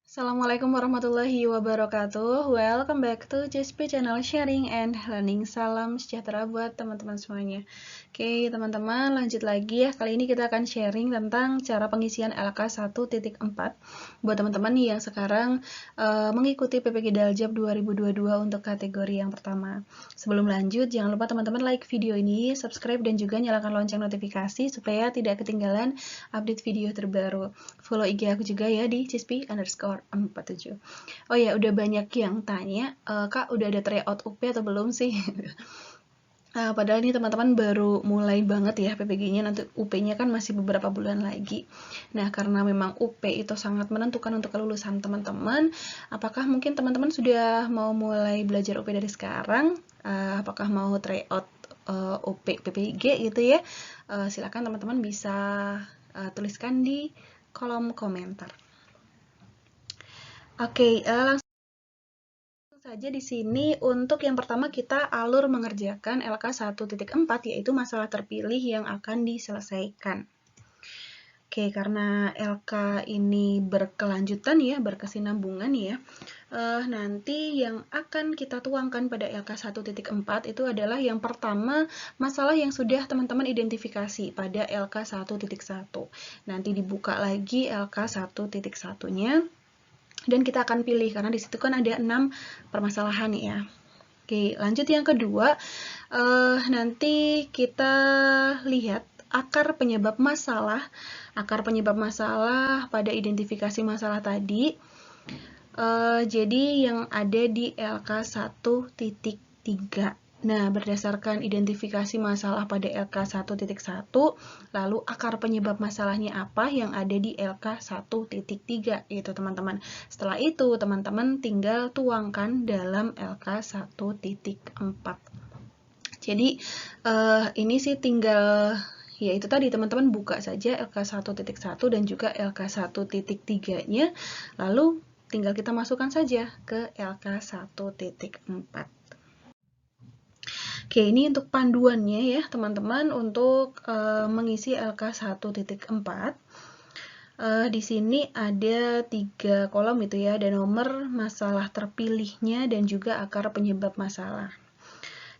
Assalamualaikum warahmatullahi wabarakatuh. Welcome back to JSP Channel Sharing and Learning. Salam sejahtera buat teman-teman semuanya. Oke, teman-teman, lanjut lagi ya. Kali ini kita akan sharing tentang cara pengisian LK 1.4 buat teman-teman nih yang sekarang mengikuti PPG Daljab 2022 untuk kategori yang pertama. Sebelum lanjut, jangan lupa teman-teman like video ini, subscribe dan juga nyalakan lonceng notifikasi supaya tidak ketinggalan update video terbaru. Follow IG aku juga ya di cispi_47. Oh ya, udah banyak yang tanya, Kak udah ada tryout UP atau belum sih? Padahal ini teman-teman baru mulai banget ya PPG-nya, nanti UP-nya kan masih beberapa bulan lagi. Nah, karena memang UP itu sangat menentukan untuk kelulusan teman-teman, apakah mungkin teman-teman sudah mau mulai belajar UP dari sekarang? Apakah mau tryout UP PPG gitu ya? Silakan teman-teman bisa tuliskan di kolom komentar. Oke, langsung saja di sini untuk yang pertama kita alur mengerjakan LK 1.4 yaitu masalah terpilih yang akan diselesaikan. Oke, karena LK ini berkelanjutan ya, berkesinambungan ya. Nanti yang akan kita tuangkan pada LK 1.4 itu adalah yang pertama masalah yang sudah teman-teman identifikasi pada LK 1.1. Nanti dibuka lagi LK 1.1-nya. Dan kita akan pilih karena di situ kan ada 6 permasalahan ya. Oke, lanjut yang kedua, nanti kita lihat akar penyebab masalah pada identifikasi masalah tadi. Jadi yang ada di LK 1.3. Nah, berdasarkan identifikasi masalah pada LK 1.1, lalu akar penyebab masalahnya apa yang ada di LK 1.3, itu teman-teman. Setelah itu, teman-teman tinggal tuangkan dalam LK 1.4. Jadi, ini sih tinggal, ya itu tadi teman-teman buka saja LK 1.1 dan juga LK 1.3-nya, lalu tinggal kita masukkan saja ke LK 1.4. Oke, ini untuk panduannya ya teman-teman untuk mengisi LK 1.4. Di sini ada 3 kolom itu ya, ada nomor masalah terpilihnya dan juga akar penyebab masalah.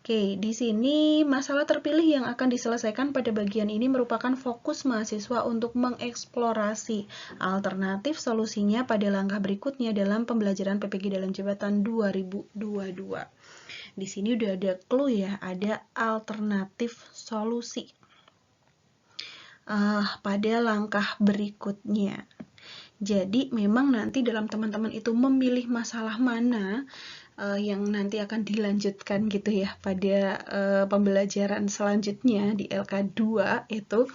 Oke, di sini masalah terpilih yang akan diselesaikan pada bagian ini merupakan fokus mahasiswa untuk mengeksplorasi alternatif solusinya pada langkah berikutnya dalam pembelajaran PPG dalam jabatan 2022. Di sini udah ada clue ya, ada alternatif solusi pada langkah berikutnya. Jadi memang nanti dalam teman-teman itu memilih masalah mana yang nanti akan dilanjutkan gitu ya pada pembelajaran selanjutnya di LK2 itu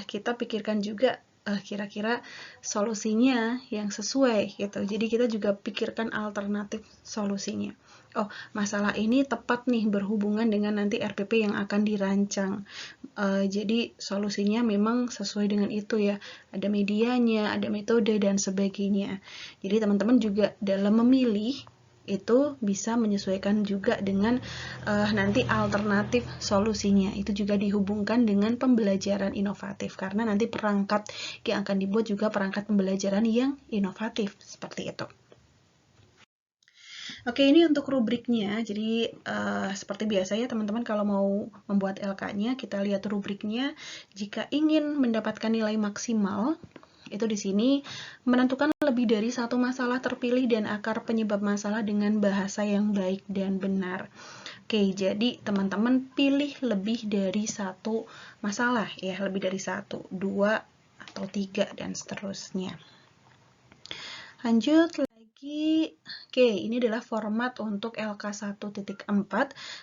kita pikirkan juga kira-kira solusinya yang sesuai gitu. Jadi kita juga pikirkan alternatif solusinya. Oh, masalah ini tepat nih berhubungan dengan nanti RPP yang akan dirancang. Jadi solusinya memang sesuai dengan itu ya. Ada medianya, ada metode dan sebagainya. Jadi teman-teman juga dalam memilih itu bisa menyesuaikan juga dengan nanti alternatif solusinya. Itu juga dihubungkan dengan pembelajaran inovatif karena nanti perangkat yang akan dibuat juga perangkat pembelajaran yang inovatif seperti itu. Oke, ini untuk rubriknya. Jadi seperti biasa ya teman-teman kalau mau membuat LK-nya kita lihat rubriknya. Jika ingin mendapatkan nilai maksimal itu di sini menentukan lebih dari satu masalah terpilih dan akar penyebab masalah dengan bahasa yang baik dan benar. Oke, jadi teman-teman pilih lebih dari satu masalah ya, lebih dari 1, 2, atau 3 dan seterusnya. Lanjut lagi. Oke, ini adalah format untuk LK 1.4.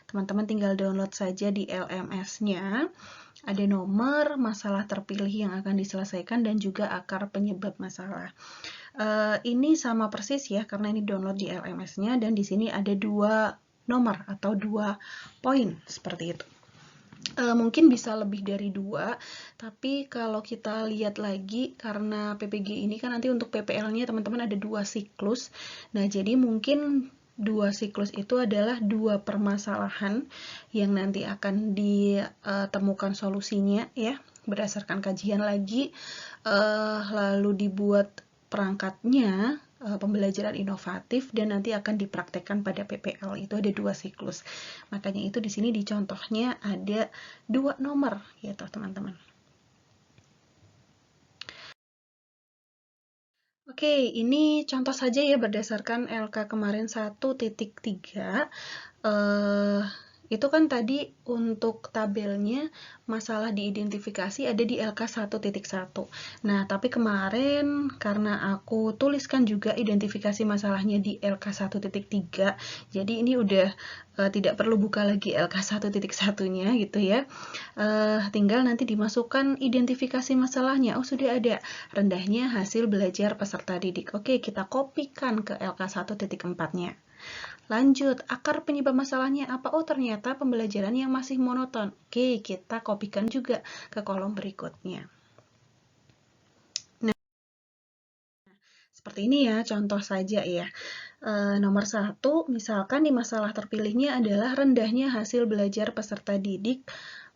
Teman-teman tinggal download saja di LMS-nya. Ada nomor masalah terpilih yang akan diselesaikan dan juga akar penyebab masalah. Ini sama persis ya karena ini download di LMS-nya dan di sini ada 2 nomor atau 2 poin seperti itu. Mungkin bisa lebih dari 2, tapi kalau kita lihat lagi karena PPG ini kan nanti untuk PPL-nya teman-teman ada 2 siklus. Nah, jadi mungkin 2 siklus itu adalah 2 permasalahan yang nanti akan ditemukan solusinya ya berdasarkan kajian lagi, lalu dibuat perangkatnya pembelajaran inovatif dan nanti akan dipraktekkan pada PPL. Itu ada 2 siklus. Makanya itu di sini di contohnya ada 2 nomor gitu, teman-teman. Oke, ini contoh saja ya berdasarkan LK kemarin 1.3. Itu kan tadi untuk tabelnya masalah diidentifikasi ada di LK 1.1. Nah, tapi kemarin karena aku tuliskan juga identifikasi masalahnya di LK 1.3, jadi ini udah tidak perlu buka lagi LK 1.1-nya gitu ya. Tinggal nanti dimasukkan identifikasi masalahnya. Oh, sudah ada. Rendahnya hasil belajar peserta didik. Oke, kita kopikan ke LK 1.4-nya. Lanjut, akar penyebab masalahnya apa? Oh, ternyata pembelajaran yang masih monoton. Oke, kita kopikan juga ke kolom berikutnya. Nah, seperti ini ya, contoh saja ya. Nomor 1, misalkan di masalah terpilihnya adalah rendahnya hasil belajar peserta didik.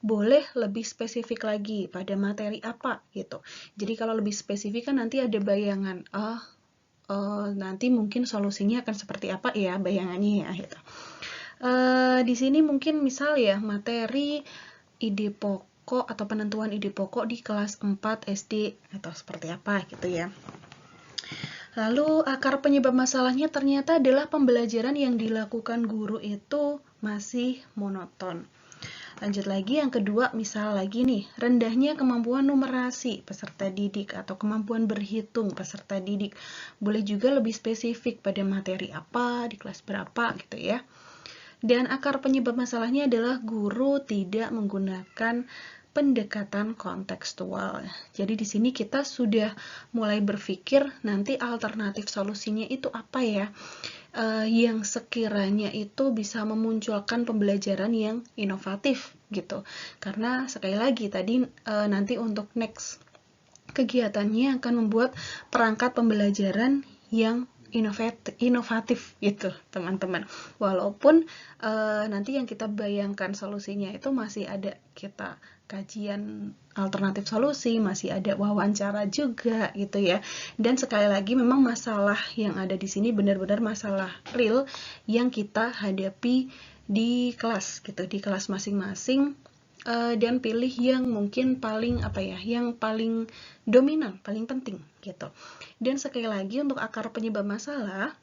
Boleh lebih spesifik lagi pada materi apa gitu. Jadi kalau lebih spesifik kan nanti ada bayangan. Nanti mungkin solusinya akan seperti apa ya bayangannya ya gitu. Di sini mungkin misal ya materi ide pokok atau penentuan ide pokok di kelas 4 SD atau seperti apa gitu ya. Lalu akar penyebab masalahnya ternyata adalah pembelajaran yang dilakukan guru itu masih monoton. Lanjut lagi yang kedua, misal lagi nih, rendahnya kemampuan numerasi peserta didik atau kemampuan berhitung peserta didik. Boleh juga lebih spesifik pada materi apa, di kelas berapa gitu ya. Dan akar penyebab masalahnya adalah guru tidak menggunakan pendekatan kontekstual. Jadi di sini kita sudah mulai berpikir nanti alternatif solusinya itu apa ya? Yang sekiranya itu bisa memunculkan pembelajaran yang inovatif gitu. Karena sekali lagi tadi nanti untuk next kegiatannya akan membuat perangkat pembelajaran yang inovatif gitu teman-teman. Walaupun nanti yang kita bayangkan solusinya itu masih ada kita kajian alternatif solusi, masih ada wawancara juga gitu ya. Dan sekali lagi memang masalah yang ada di sini benar-benar masalah real yang kita hadapi di kelas gitu, di kelas masing-masing. Dan pilih yang mungkin paling yang paling dominan, paling penting gitu. Dan sekali lagi untuk akar penyebab masalah,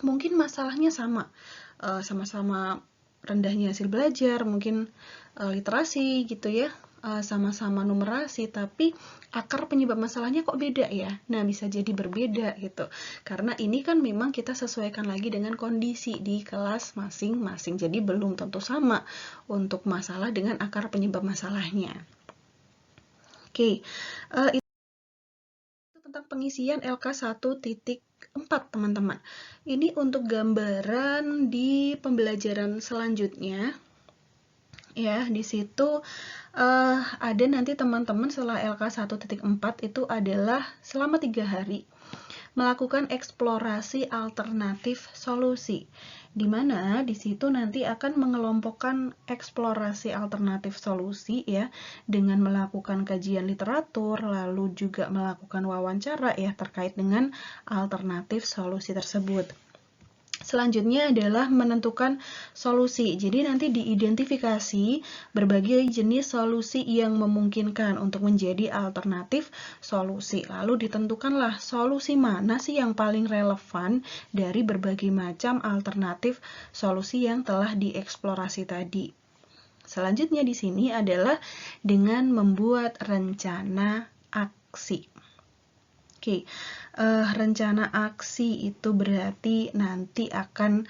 mungkin masalahnya sama-sama rendahnya hasil belajar, mungkin literasi gitu ya, sama-sama numerasi, tapi akar penyebab masalahnya kok beda ya. Nah, bisa jadi berbeda gitu. Karena ini kan memang kita sesuaikan lagi dengan kondisi di kelas masing-masing. Jadi belum tentu sama untuk masalah dengan akar penyebab masalahnya. Oke, itu tentang pengisian LK 1.4 teman-teman. Ini untuk gambaran di pembelajaran selanjutnya. Ya, di situ ada nanti teman-teman setelah LK 1.4 itu adalah selama 3 hari melakukan eksplorasi alternatif solusi, di mana di situ nanti akan mengelompokkan eksplorasi alternatif solusi ya dengan melakukan kajian literatur, lalu juga melakukan wawancara ya terkait dengan alternatif solusi tersebut. Selanjutnya adalah menentukan solusi. Jadi nanti diidentifikasi berbagai jenis solusi yang memungkinkan untuk menjadi alternatif solusi. Lalu ditentukanlah solusi mana sih yang paling relevan dari berbagai macam alternatif solusi yang telah dieksplorasi tadi. Selanjutnya di sini adalah dengan membuat rencana aksi. Oke, rencana aksi itu berarti nanti akan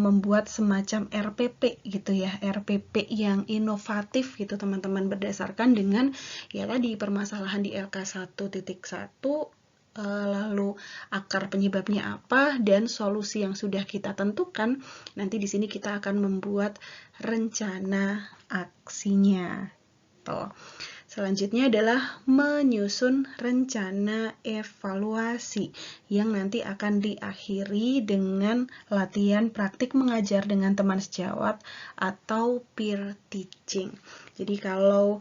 membuat semacam RPP gitu ya, RPP yang inovatif gitu teman-teman, berdasarkan dengan ya tadi permasalahan di LK 1.1, lalu akar penyebabnya apa dan solusi yang sudah kita tentukan. Nanti di sini kita akan membuat rencana aksinya. Tuh. Selanjutnya adalah menyusun rencana evaluasi yang nanti akan diakhiri dengan latihan praktik mengajar dengan teman sejawat atau peer teaching. Jadi kalau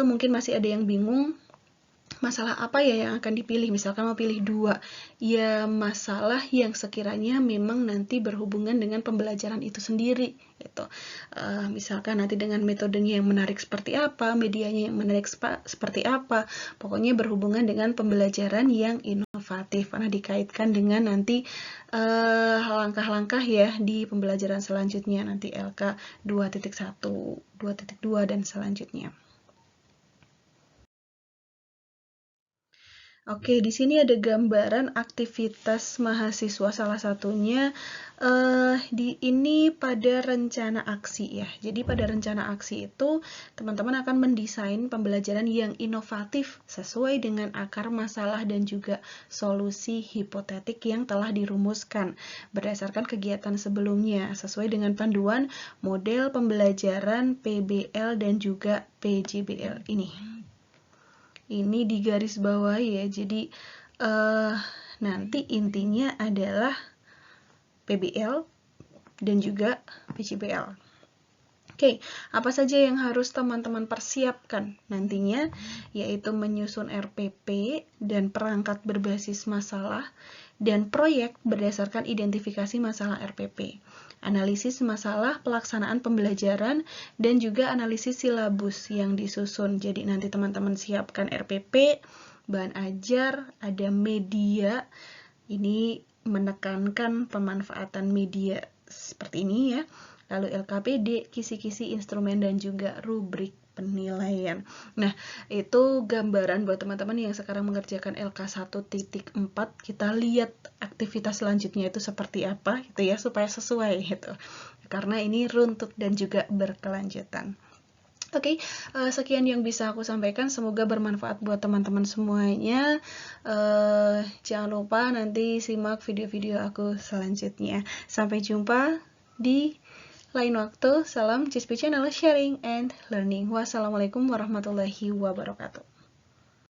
mungkin masih ada yang bingung masalah apa ya yang akan dipilih. Misalkan mau pilih 2, ya masalah yang sekiranya memang nanti berhubungan dengan pembelajaran itu sendiri gitu. Misalkan nanti dengan metodenya yang menarik seperti apa, medianya yang menarik seperti apa, pokoknya berhubungan dengan pembelajaran yang inovatif karena dikaitkan dengan nanti langkah-langkah ya di pembelajaran selanjutnya, nanti LK 2.1, 2.2 dan selanjutnya. Oke, di sini ada gambaran aktivitas mahasiswa, salah satunya ini pada rencana aksi ya. Jadi pada rencana aksi itu teman-teman akan mendesain pembelajaran yang inovatif sesuai dengan akar masalah dan juga solusi hipotetik yang telah dirumuskan berdasarkan kegiatan sebelumnya sesuai dengan panduan model pembelajaran PBL dan juga PJBL ini. Ini di garis bawah ya, jadi nanti intinya adalah PBL dan juga PJBL. Oke, apa saja yang harus teman-teman persiapkan nantinya, yaitu menyusun RPP dan perangkat berbasis masalah, dan proyek berdasarkan identifikasi masalah RPP, analisis masalah pelaksanaan pembelajaran, dan juga analisis silabus yang disusun. Jadi nanti teman-teman siapkan RPP, bahan ajar, ada media, ini menekankan pemanfaatan media seperti ini ya, lalu LKPD, kisi-kisi instrumen, dan juga rubrik penilaian. Nah, itu gambaran buat teman-teman yang sekarang mengerjakan LK 1.4. Kita lihat aktivitas selanjutnya itu seperti apa gitu ya, supaya sesuai gitu. Karena ini runtut dan juga berkelanjutan. Oke, sekian yang bisa aku sampaikan. Semoga bermanfaat buat teman-teman semuanya. Jangan lupa nanti simak video-video aku selanjutnya. Sampai jumpa di lain waktu. Salam JSP Channel Sharing and Learning. Wassalamualaikum warahmatullahi wabarakatuh.